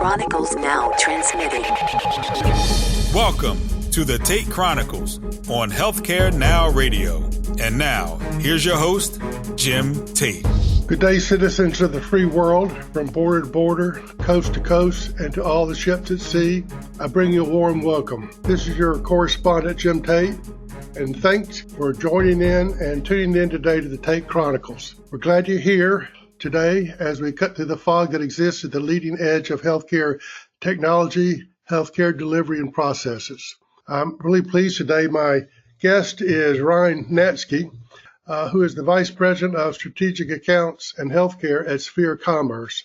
Chronicles now transmitting. Welcome to the Tate Chronicles on Healthcare Now Radio. And now, here's your host, Jim Tate. Good day, citizens of the free world, from border to border, coast to coast, and to all the ships at sea. I bring you a warm welcome. This is your correspondent, Jim Tate, and thanks for joining in and tuning in today to the Tate Chronicles. We're glad you're here today as we cut through the fog that exists at the leading edge of healthcare technology, healthcare delivery, and processes. I'm really pleased today. My guest is Ryne Natzke, who is the Vice President of Strategic Accounts and Healthcare at Sphere Commerce.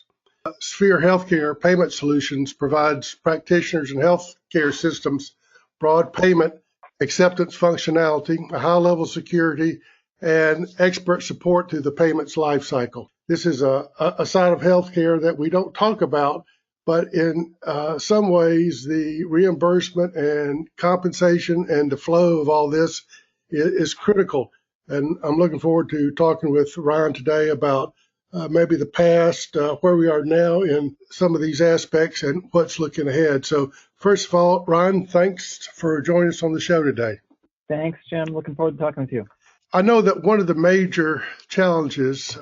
Sphere Healthcare Payment Solutions provides practitioners and healthcare systems broad payment acceptance functionality, a high-level security, and expert support through the payments lifecycle. This is a side of healthcare that we don't talk about, but in some ways, the reimbursement and compensation and the flow of all this is critical. And I'm looking forward to talking with Ryne today about maybe the past, where we are now in some of these aspects, and what's looking ahead. So first of all, Ryne, thanks for joining us on the show today. Thanks, Jim. Looking forward to talking with you. I know that one of the major challenges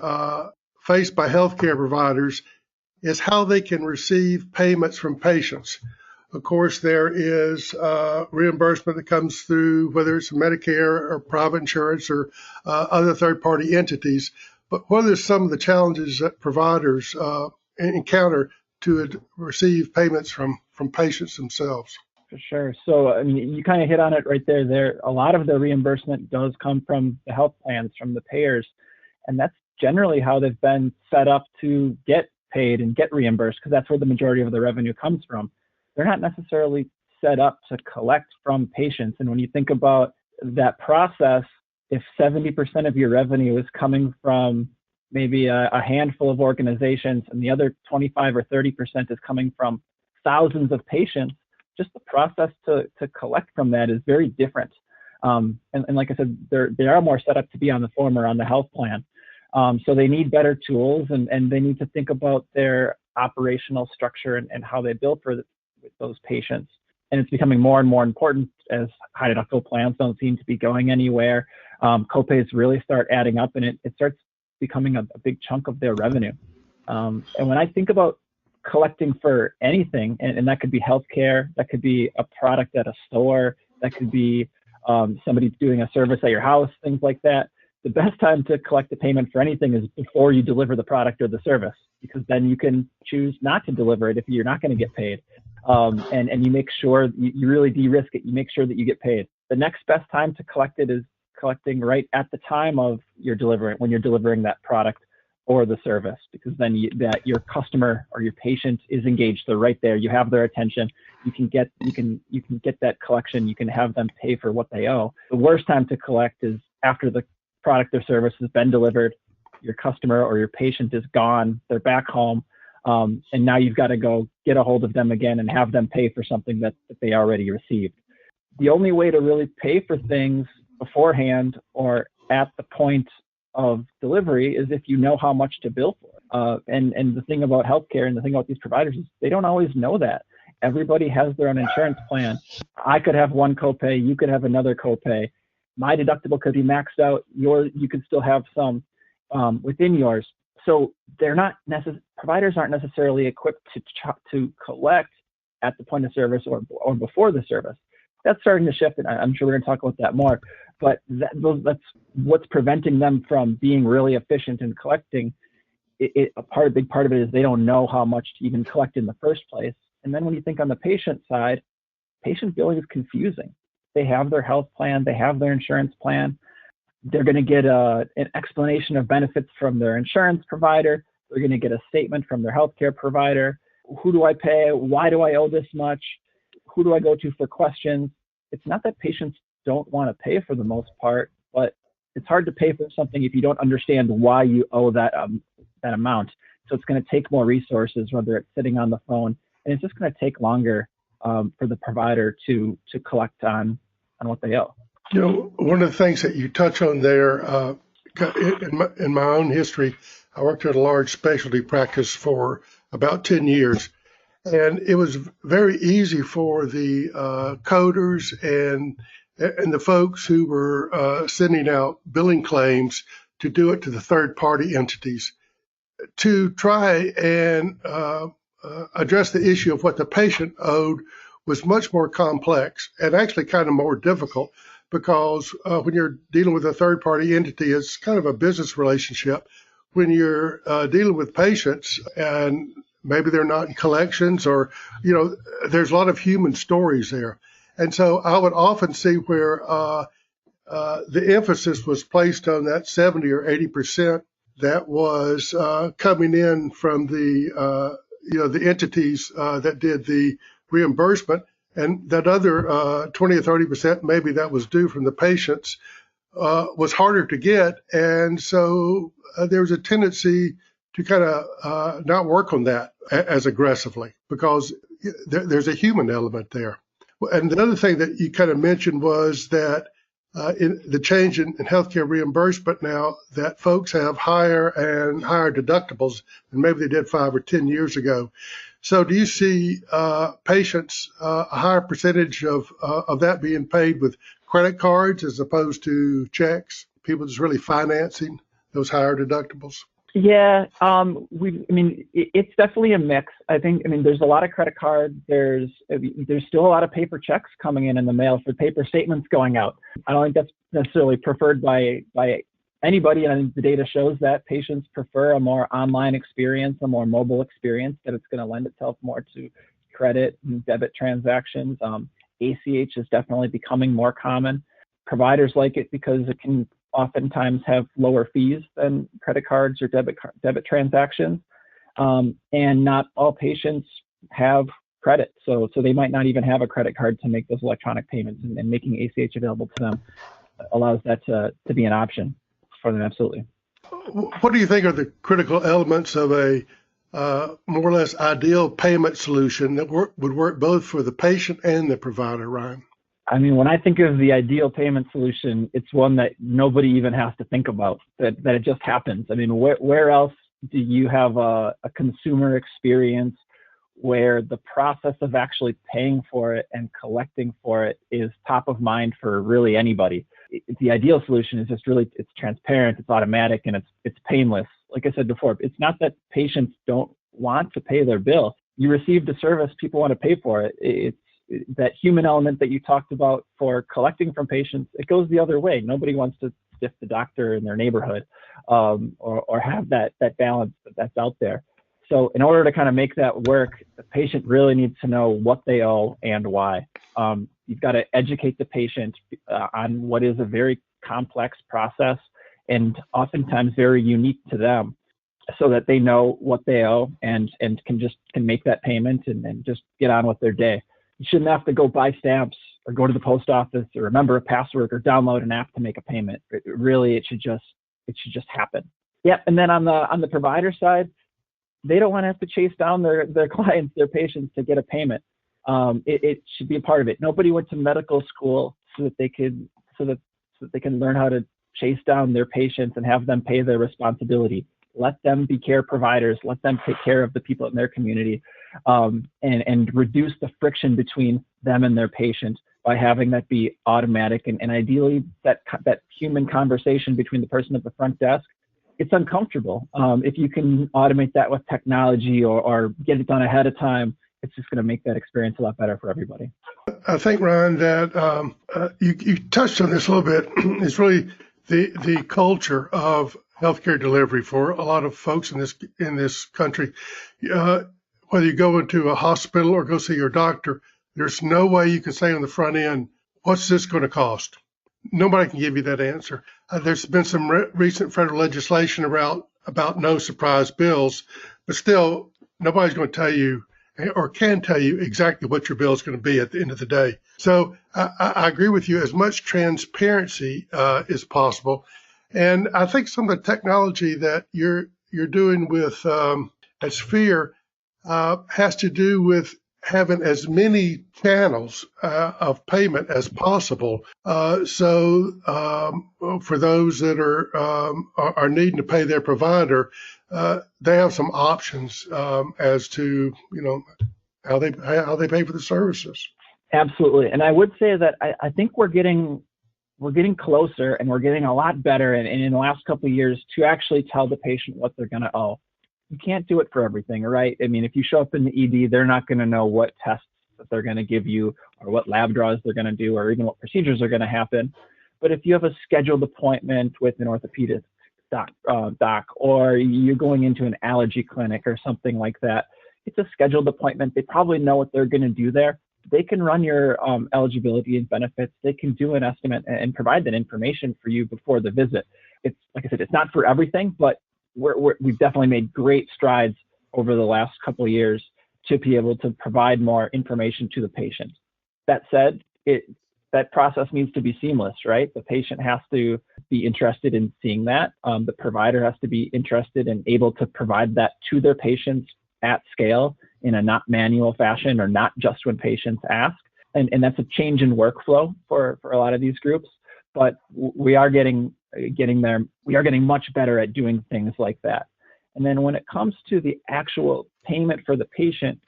faced by healthcare providers is how they can receive payments from patients. Of course, there is reimbursement that comes through, whether it's Medicare or private insurance or other third-party entities. But what are some of the challenges that providers encounter to receive payments from patients themselves? For sure. So, I mean, you kind of hit on it right there. A lot of the reimbursement does come from the health plans, from the payers, and that's generally how they've been set up to get paid and get reimbursed, because that's where the majority of the revenue comes from. They're not necessarily set up to collect from patients. And when you think about that process, if 70% of your revenue is coming from maybe a handful of organizations and the other 25 or 30% is coming from thousands of patients, just the process to collect from that is very different. And like I said, they are more set up to be on the former, on the health plan. So they need better tools, and they need to think about their operational structure and how they bill for those patients. And it's becoming more and more important as high deductible plans don't seem to be going anywhere. Copays really start adding up, and it starts becoming a big chunk of their revenue. And when I think about collecting for anything, and that could be healthcare, that could be a product at a store, that could be somebody doing a service at your house, things like that. The best time to collect a payment for anything is before you deliver the product or the service, because then you can choose not to deliver it if you're not going to get paid. And you make sure you really de-risk it. You make sure that you get paid. The next best time to collect it is collecting right at the time of when you're delivering that product or the service, because then your customer or your patient is engaged. They're right there. You have their attention. You can get that collection. You can have them pay for what they owe. The worst time to collect is after the product or service has been delivered, your customer or your patient is gone, they're back home, and now you've got to go get a hold of them again and have them pay for something that they already received. The only way to really pay for things beforehand or at the point of delivery is if you know how much to bill for. And the thing about healthcare and the thing about these providers is they don't always know that. Everybody has their own insurance plan. I could have one copay, you could have another copay. My deductible could be maxed out. You could still have some within yours. So providers aren't necessarily equipped to collect at the point of service or before the service. That's starting to shift, and I'm sure we're going to talk about that more. But that's what's preventing them from being really efficient in collecting. A big part of it is they don't know how much to even collect in the first place. And then when you think on the patient side, patient billing is confusing. They have their health plan, they have their insurance plan. They're going to get an explanation of benefits from their insurance provider. They're going to get a statement from their healthcare provider. Who do I pay? Why do I owe this much? Who do I go to for questions? It's not that patients don't want to pay for the most part, but it's hard to pay for something if you don't understand why you owe that amount. So it's going to take more resources, whether it's sitting on the phone, and it's just going to take longer for the provider to collect on what they owe. You know, one of the things that you touch on there, in my own history, I worked at a large specialty practice for about 10 years. And it was very easy for the coders and the folks who were sending out billing claims to do it to the third-party entities. To try and address the issue of what the patient owed was much more complex and actually kind of more difficult, because when you're dealing with a third-party entity, it's kind of a business relationship. When you're dealing with patients and maybe they're not in collections, or, there's a lot of human stories there. And so I would often see where the emphasis was placed on that 70 or 80% that was coming in from the entities that did the reimbursement, and that other 20 or 30% maybe that was due from the patients was harder to get. And so there was a tendency to kind of not work on that as aggressively, because there's a human element there. And the other thing that you kind of mentioned was that in the change in healthcare reimbursement now, that folks have higher and higher deductibles than maybe they did 5 or 10 years ago. So do you see patients, a higher percentage of that being paid with credit cards as opposed to checks? People just really financing those higher deductibles? Yeah, it's definitely a mix. There's a lot of credit cards. There's still a lot of paper checks coming in the mail for paper statements going out. I don't think that's necessarily preferred by anybody. And I think the data shows that patients prefer a more online experience, a more mobile experience, that it's going to lend itself more to credit and debit transactions. ACH is definitely becoming more common. Providers like it because it can oftentimes have lower fees than credit cards or debit transactions. And not all patients have credit. So they might not even have a credit card to make those electronic payments, and making ACH available to them allows that to be an option for them. Absolutely. What do you think are the critical elements of a more or less ideal payment solution that would work both for the patient and the provider, Ryne? When I think of the ideal payment solution, it's one that nobody even has to think about, that it just happens. Where else do you have a consumer experience where the process of actually paying for it and collecting for it is top of mind for really anybody? The ideal solution is just really, it's transparent, it's automatic, and it's painless. Like I said before, it's not that patients don't want to pay their bill. You received a service, people want to pay for it. It's that human element that you talked about for collecting from patients. It goes the other way. Nobody wants to stiff the doctor in their neighborhood, or have that balance that's out there. So in order to kind of make that work, the patient really needs to know what they owe and why. You've got to educate the patient on what is a very complex process and oftentimes very unique to them, so that they know what they owe and can make that payment and just get on with their day. You shouldn't have to go buy stamps or go to the post office or remember a password or download an app to make a payment. It should just happen. Yep. And then on the provider side, they don't want to have to chase down their clients, their patients, to get a payment. It should be a part of it. Nobody went to medical school so that they can learn how to chase down their patients and have them pay their responsibility. Let them be care providers. Let them take care of the people in their community, and reduce the friction between them and their patient by having that be automatic. And ideally, that human conversation between the person at the front desk, it's uncomfortable. If you can automate that with technology or get it done ahead of time, it's just going to make that experience a lot better for everybody. I think, Ryne, that you touched on this a little bit. It's really the culture of healthcare delivery for a lot of folks in this country. Whether you go into a hospital or go see your doctor, there's no way you can say on the front end, what's this going to cost? Nobody can give you that answer. There's been some recent federal legislation about no surprise bills, but still nobody's going to tell you or can tell you exactly what your bill is going to be at the end of the day. So I agree with you. As much transparency is possible. And I think some of the technology that you're doing with at Sphere has to do with having as many channels of payment as possible. So for those that are needing to pay their provider, they have some options as to how they pay for the services. Absolutely. And I would say that I think we're getting closer, and we're getting a lot better. And in the last couple of years to actually tell the patient what they're going to owe. You can't do it for everything, right? I mean, if you show up in the ED, they're not going to know what tests that they're going to give you, or what lab draws they're going to do, or even what procedures are going to happen. But if you have a scheduled appointment with an orthopedic doc, or you're going into an allergy clinic or something like that, it's a scheduled appointment. They probably know what they're going to do there. They can run your eligibility and benefits. They can do an estimate and provide that information for you before the visit. It's, like I said, it's not for everything, but we've definitely made great strides over the last couple of years to be able to provide more information to the patient. That said, that process needs to be seamless, right? The patient has to be interested in seeing that. The provider has to be interested and able to provide that to their patients at scale in a not manual fashion, or not just when patients ask. And that's a change in workflow for a lot of these groups. But we are getting there. We are getting much better at doing things like that. And then when it comes to the actual payment for the patient,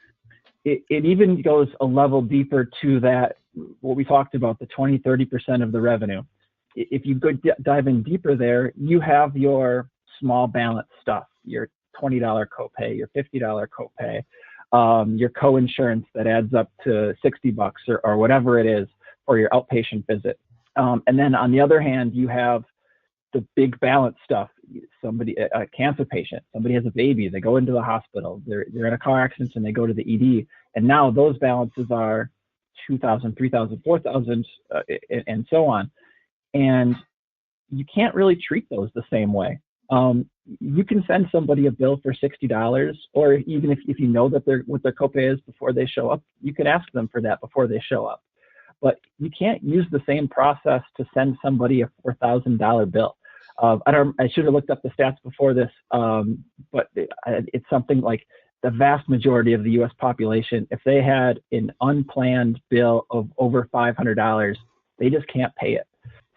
it even goes a level deeper to that, what we talked about, the 20-30% of the revenue. If you go dive in deeper there, you have your small balance stuff, your $20 copay, your $50 copay, your co-insurance that adds up to $60 or whatever it is for your outpatient visit. And then on the other hand, you have the big balance stuff. A cancer patient, somebody has a baby, they go into the hospital, they're in a car accident and they go to the ED. And now those balances are $2,000, $3,000, $4,000, and so on. And you can't really treat those the same way. You can send somebody a bill for $60, or even if you know that what their copay is before they show up, you can ask them for that before they show up. But you can't use the same process to send somebody a $4,000 bill. I should have looked up the stats before this, but it's something like the vast majority of the U.S. population, if they had an unplanned bill of over $500, they just can't pay it.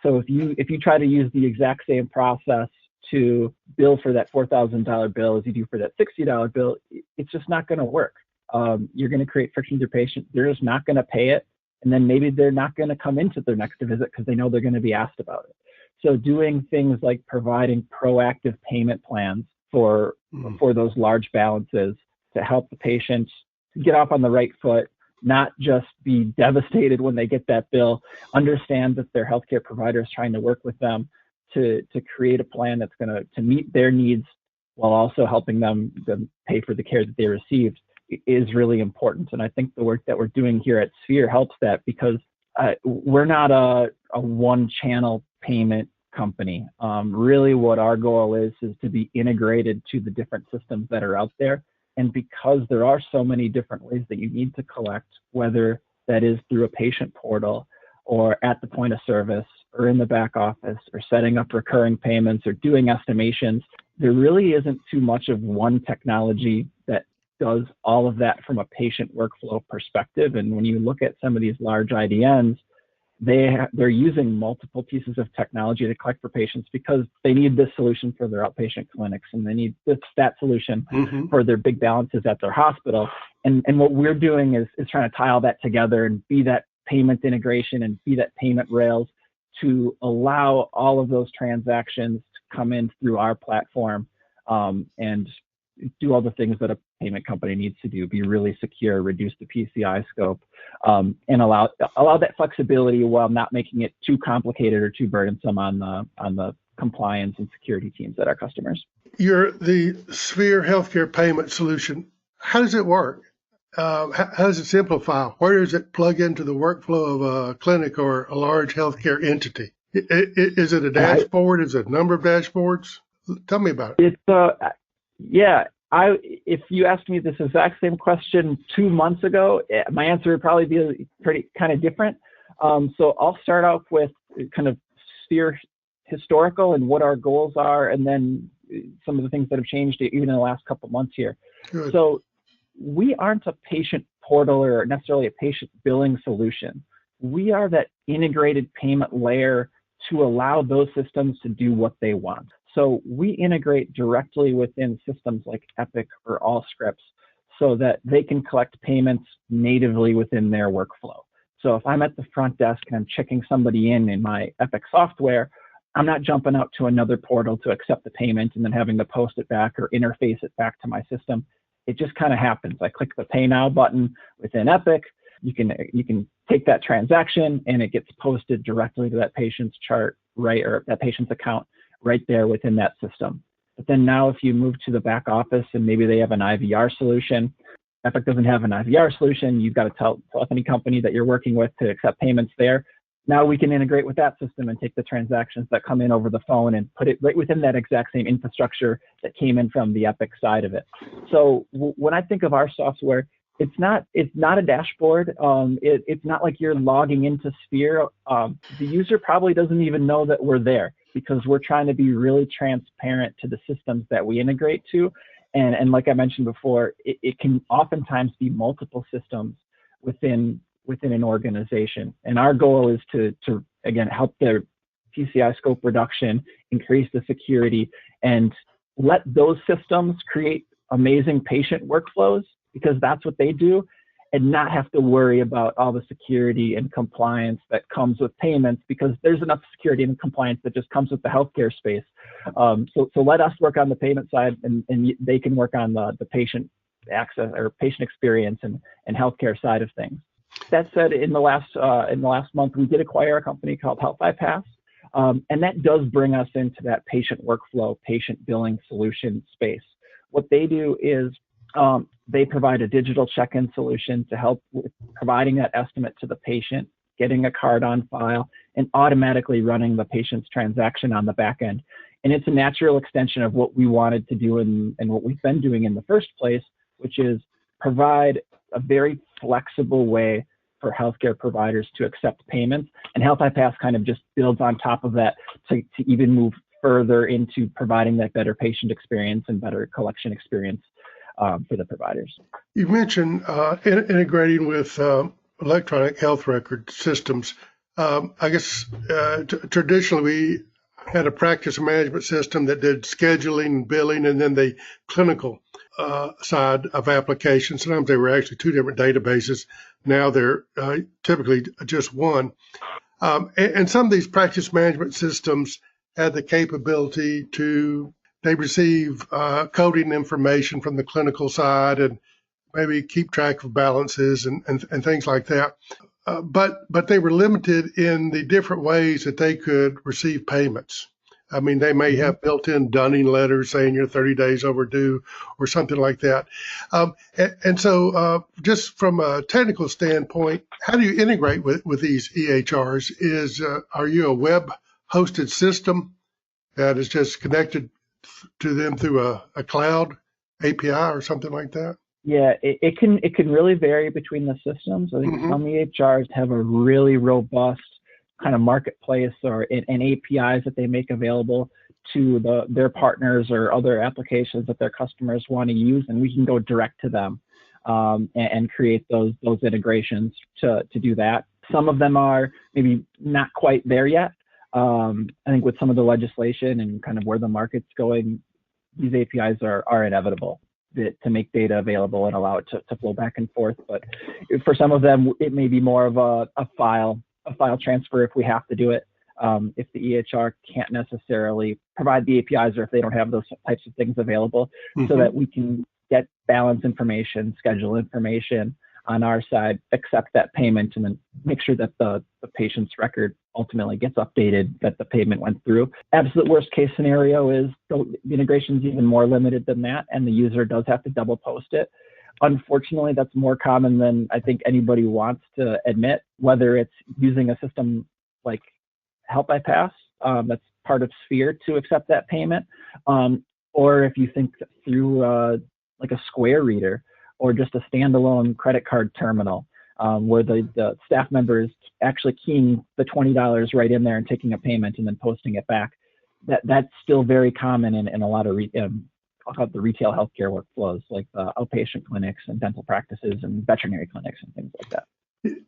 So if you try to use the exact same process to bill for that $4,000 bill as you do for that $60 bill, it's just not going to work. You're going to create friction with your patient. They're just not going to pay it. And then maybe they're not going to come into their next visit because they know they're going to be asked about it. So doing things like providing proactive payment plans for those large balances to help the patients get off on the right foot, not just be devastated when they get that bill, understand that their healthcare provider is trying to work with them to create a plan that's going to meet their needs while also helping them pay for the care that they received is really important. And I think the work that we're doing here at Sphere helps that, because we're not a one-channel payment company. Really what our goal is to be integrated to the different systems that are out there. And because there are so many different ways that you need to collect, whether that is through a patient portal or at the point of service or in the back office or setting up recurring payments or doing estimations, there really isn't too much of one technology that does all of that from a patient workflow perspective. And when you look at some of these large IDNs, they're using multiple pieces of technology to collect for patients because they need this solution for their outpatient clinics, and they need that solution for their big balances at their hospital. And what we're doing is trying to tie all that together and be that payment integration and be that payment rails to allow all of those transactions to come in through our platform, and do all the things that a payment company needs to do, be really secure, reduce the PCI scope, and allow that flexibility while not making it too complicated or too burdensome on the compliance and security teams at our customers. The Sphere healthcare payment solution, how does it work? How does it simplify? Where does it plug into the workflow of a clinic or a large healthcare entity? Is it a dashboard? Is it a number of dashboards? Tell me about it. If you asked me this exact same question 2 months ago, my answer would probably be pretty kind of different. So I'll start off with kind of Sphere historical and what our goals are, and then some of the things that have changed even in the last couple of months here. Good. So we aren't a patient portal or necessarily a patient billing solution. We are that integrated payment layer to allow those systems to do what they want. So we integrate directly within systems like Epic or Allscripts so that they can collect payments natively within their workflow. So if I'm at the front desk and I'm checking somebody in my Epic software, I'm not jumping out to another portal to accept the payment and then having to post it back or interface it back to my system. It just kind of happens. I click the Pay Now button within Epic. You can take that transaction and it gets posted directly to that patient's chart, right, or that patient's account right there within that system. But then now if you move to the back office and maybe they have an IVR solution, Epic doesn't have an IVR solution, you've got to tell any company that you're working with to accept payments there. Now we can integrate with that system and take the transactions that come in over the phone and put it right within that exact same infrastructure that came in from the Epic side of it. So when I think of our software, it's not a dashboard. It's not like you're logging into Sphere. The user probably doesn't even know that we're there because we're trying to be really transparent to the systems that we integrate to. And like I mentioned before, it can oftentimes be multiple systems within an organization. And our goal is to again, help their PCI scope reduction, increase the security, and let those systems create amazing patient workflows, because that's what they do, and not have to worry about all the security and compliance that comes with payments, because there's enough security and compliance that just comes with the healthcare space. So let us work on the payment side, and they can work on the patient access or patient experience and healthcare side of things. That said, in the last month, we did acquire a company called PreHealth Bypass, and that does bring us into that patient workflow, patient billing solution space. What they do is they provide a digital check-in solution to help with providing that estimate to the patient, getting a card on file, and automatically running the patient's transaction on the back end. And it's a natural extension of what we wanted to do and what we've been doing in the first place, which is provide a very flexible way for healthcare providers to accept payments. And PreHealth Bypass kind of just builds on top of that to even move further into providing that better patient experience and better collection experience for the providers. You mentioned integrating with electronic health record systems. I guess traditionally we had a practice management system that did scheduling and billing, and then the clinical side of applications. Sometimes they were actually two different databases. Now they're typically just one. And some of these practice management systems had the capability to, they receive coding information from the clinical side and maybe keep track of balances and things like that. But they were limited in the different ways that they could receive payments. I mean, they may have built-in dunning letters saying you're 30 days overdue or something like that. And so just from a technical standpoint, how do you integrate with these EHRs? Are you a web-hosted system that is just connected to them through a cloud API or something like that? Yeah, it can really vary between the systems. I think some EHRs have a really robust kind of marketplace or and APIs that they make available to their partners or other applications that their customers want to use, and we can go direct to them and create those integrations to do that. Some of them are maybe not quite there yet. I think with some of the legislation and kind of where the market's going, these APIs are inevitable to make data available and allow it to flow back and forth. But for some of them, it may be more of a file transfer if we have to do it. If the EHR can't necessarily provide the APIs, or if they don't have those types of things available, so that we can get balance information, schedule information on our side, accept that payment, and then make sure that the patient's record ultimately gets updated, that the payment went through. Absolute worst case scenario is the integration is even more limited than that, and the user does have to double post it. Unfortunately, that's more common than I think anybody wants to admit, whether it's using a system like PreHealth Bypass that's part of Sphere to accept that payment, or if you think through like a Square reader or just a standalone credit card terminal where the staff member is actually keying the $20 right in there and taking a payment and then posting it back. That's still very common in a lot of I'll call it the retail healthcare workflows, like outpatient clinics and dental practices and veterinary clinics and things like that.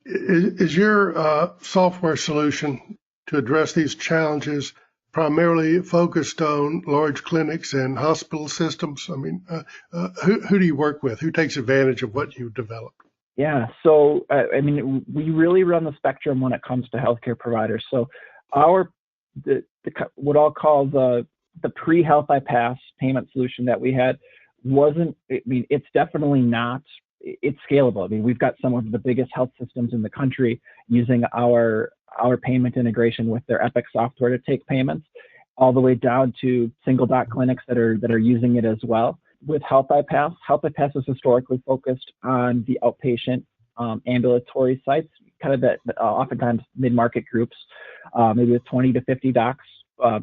Is your software solution to address these challenges primarily focused on large clinics and hospital systems? I mean, who do you work with? Who takes advantage of what you've developed? Yeah, so I mean, we really run the spectrum when it comes to healthcare providers. So what I'll call the PreHealth Bypass payment solution that we had it's definitely not, it's scalable. I mean, we've got some of the biggest health systems in the country using our payment integration with their Epic software to take payments, all the way down to single doc clinics that are using it as well. With Health Bypass is historically focused on the outpatient ambulatory sites, kind of that oftentimes mid-market groups, maybe with 20 to 50 docs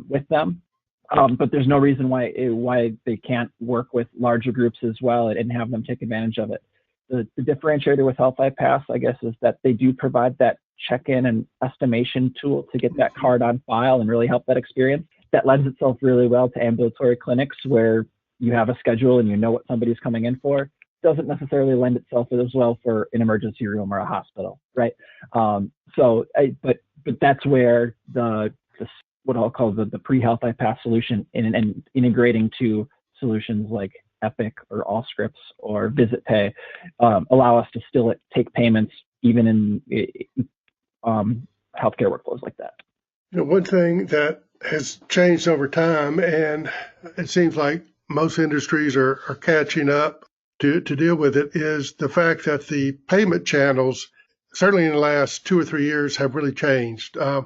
with them. But there's no reason why they can't work with larger groups as well and have them take advantage of it. The differentiator with Health Bypass, I guess, is that they do provide that check-in and estimation tool to get that card on file and really help that experience. That lends itself really well to ambulatory clinics where you have a schedule and you know what somebody's coming in for. Doesn't necessarily lend itself as well for an emergency room or a hospital, right? But that's where what I'll call the PreHealth Bypass solution and integrating to solutions like Epic or Allscripts or VisitPay allow us to still take payments even in healthcare workflows like that. You know, one thing that has changed over time, and it seems like most industries are catching up to deal with it, is the fact that the payment channels, certainly in the last 2 or 3 years, have really changed. A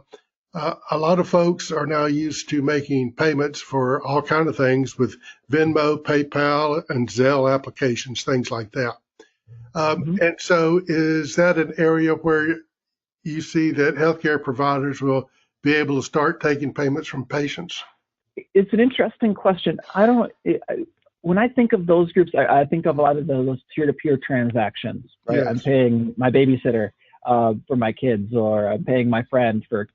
lot of folks are now used to making payments for all kinds of things with Venmo, PayPal, and Zelle applications, things like that. And so is that an area where you see that healthcare providers will be able to start taking payments from patients? It's an interesting question. When I think of those groups, I think of a lot of those peer-to-peer transactions, right? Yes. I'm paying my babysitter for my kids, or I'm paying my friend for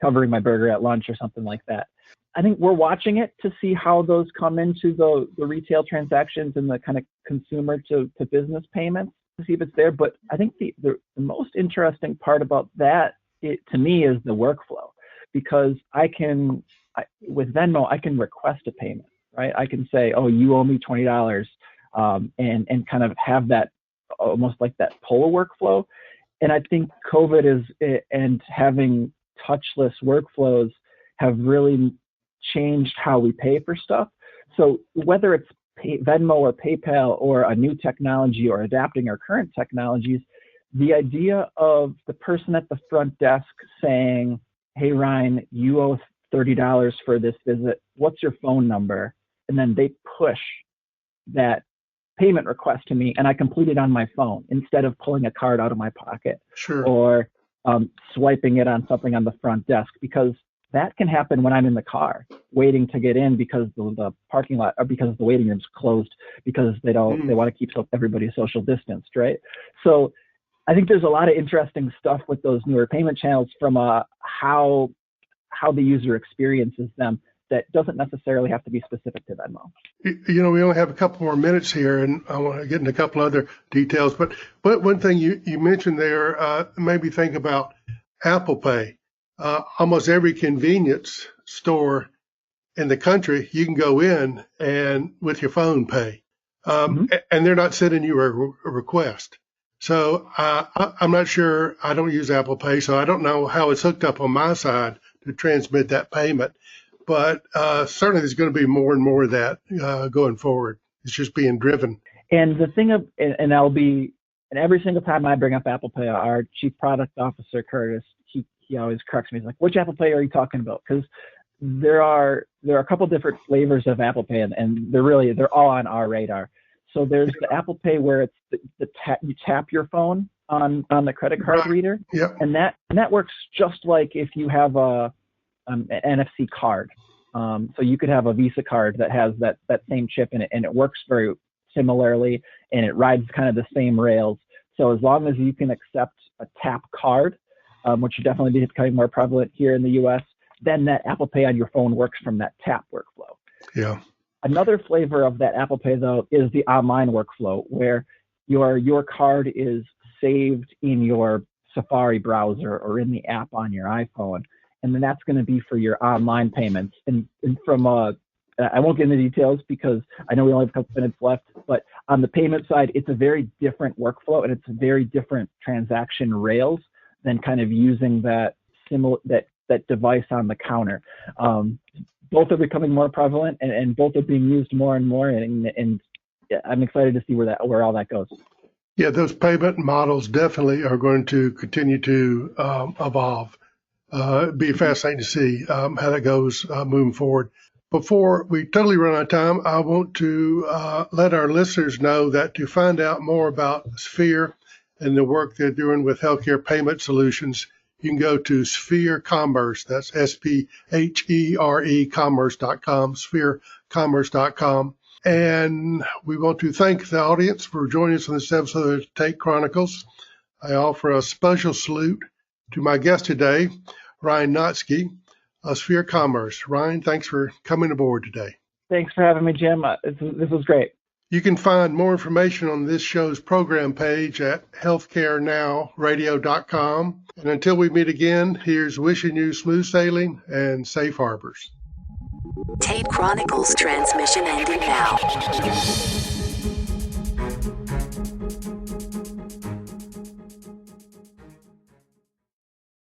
covering my burger at lunch or something like that. I think we're watching it to see how those come into the retail transactions and the kind of consumer to business payments to see if it's there. But I think the most interesting part about that, to me, is the workflow, because with Venmo, I can request a payment, right? I can say, oh, you owe me $20, and kind of have that almost like that pull workflow. And I think COVID and having touchless workflows have really changed how we pay for stuff. So whether it's Venmo or PayPal or a new technology or adapting our current technologies, the idea of the person at the front desk saying, hey, Ryne, you owe $30 for this visit. What's your phone number? And then they push that payment request to me and I complete it on my phone instead of pulling a card out of my pocket. Sure. Or swiping it on something on the front desk, because that can happen when I'm in the car waiting to get in because the parking lot, or because the waiting room's closed because they want to keep everybody social distanced, right? So I think there's a lot of interesting stuff with those newer payment channels from how the user experiences them that doesn't necessarily have to be specific to Venmo. You know, we only have a couple more minutes here, and I want to get into a couple other details. But one thing you mentioned there made me think about Apple Pay. Almost every convenience store in the country, you can go in and with your phone pay, and they're not sending you a request. So I'm not sure. I don't use Apple Pay, so I don't know how it's hooked up on my side to transmit that payment. But certainly there's going to be more and more of that going forward. It's just being driven. And the thing and every single time I bring up Apple Pay, our Chief Product Officer, Curtis, he always corrects me. He's like, which Apple Pay are you talking about? Because there are a couple different flavors of Apple Pay, and they're all on our radar. So there's the Apple Pay where it's you tap your phone on the credit card reader, and that works just like if you have an NFC card. So you could have a Visa card that has that same chip in it, and it works very similarly, and it rides kind of the same rails. So as long as you can accept a tap card, which should definitely be becoming more prevalent here in the U.S., then that Apple Pay on your phone works from that tap workflow. Yeah. Another flavor of that Apple Pay, though, is the online workflow, where your card is saved in your Safari browser or in the app on your iPhone, and then that's going to be for your online payments. And from I won't get into details because I know we only have a couple minutes left, but on the payment side, it's a very different workflow and it's a very different transaction rails than kind of using that device on the counter. Both are becoming more prevalent and both are being used more and more. And I'm excited to see where all that goes. Yeah, those payment models definitely are going to continue to evolve. It'd be fascinating to see how that goes moving forward. Before we totally run out of time, I want to let our listeners know that to find out more about Sphere and the work they're doing with healthcare payment solutions, you can go to Sphere Commerce. That's SPHERE commerce.com, spherecommerce.com. And we want to thank the audience for joining us on this episode of the Tate Chronicles. I offer a special salute to my guest today, Ryne Natzke of Sphere Commerce. Ryne, thanks for coming aboard today. Thanks for having me, Jim. This was great. You can find more information on this show's program page at healthcarenowradio.com. And until we meet again, here's wishing you smooth sailing and safe harbors. Tate Chronicles transmission ending now.